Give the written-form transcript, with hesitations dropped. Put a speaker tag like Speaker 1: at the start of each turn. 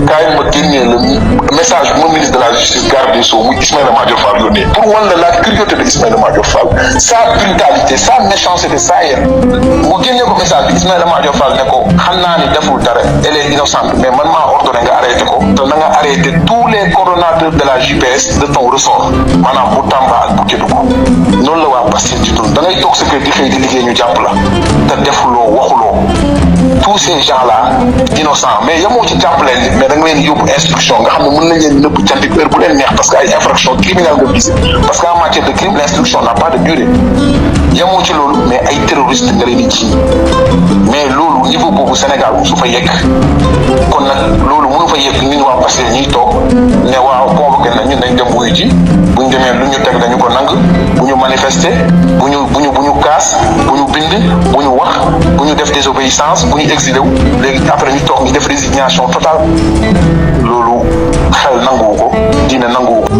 Speaker 1: kaay ma génnee le message bu ministre de la justice garde des Sceaux muy Ismaïla Madior Fall yónnee pour wan la cruauté de Ismaïla Madior Fall sa brutalité sa méchanceté sa haine mu génnee ko message bi Ismaïla Madior Fall ne ko xam naa ni deful dara elle est innocente mais man maa ordonné nga arrêté ko te na nga arrêté tous les coordonnateurs de la JPS de ton ressort maanaam bu Tamba ak bu Kédougou noonu la waa Pastef di dund da ngay toog sa kër di xëy di liggéey ñu jàpp la te defuloo waxuloo tous ces gens là innocents mais yamoo ci jàpp leen mais da nga leen yóbbu instruction nga xam ne mën nañ leen nëbb cantik heure bu leen neex parce que ay infraction criminelle nga visé parce que en matière de crime l'instruction n'a pas de durée yamoo ci loolu mais ay terroristes nga leen di ji mais loolu niveau boobu Sénégal su fa yegg kon nag loolu mënu fa yegg ñun waa Pastef ñuy toog ne waaw convoqué na ñun dañ dem wuyu ji bu ñu demee lu ñu teg dañu ko nang bu ñu manifester bu ñu kaas bu ñu bind bu ñu wax bu ñu def désobéissance bu ñu exilé wu léegi après ñu toog ñu def résignation totale loolu xel nanguwu ko diine nanguwu ko